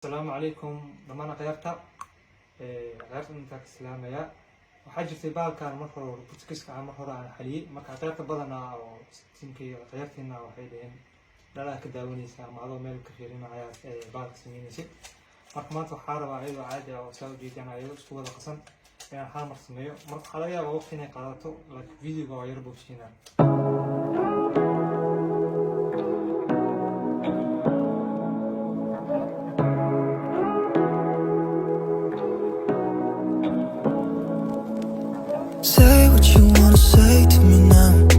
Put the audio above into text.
السلام عليكم ضمان غيرتا غيرت inta ka islaamaya waxaa jirtay baalkan marka hore buskiska aan marka hore aan xaliyay marka qaybta badanaa oo tinkii qaybtiina waxay dhaheen dhalaa ka daawanaysa ama adoo meel ka fiirinaya baalka sameynaysid marka maanta waxaa rabaa ayadoo caadi ah oo saa u jeedinayo isku wada qasan inaan hal mar sameeyo marka waxaa laga yaabaa waqti inay qaadato laakiin videoga waa yar boobsiinaa. Say what you wanna say to me now.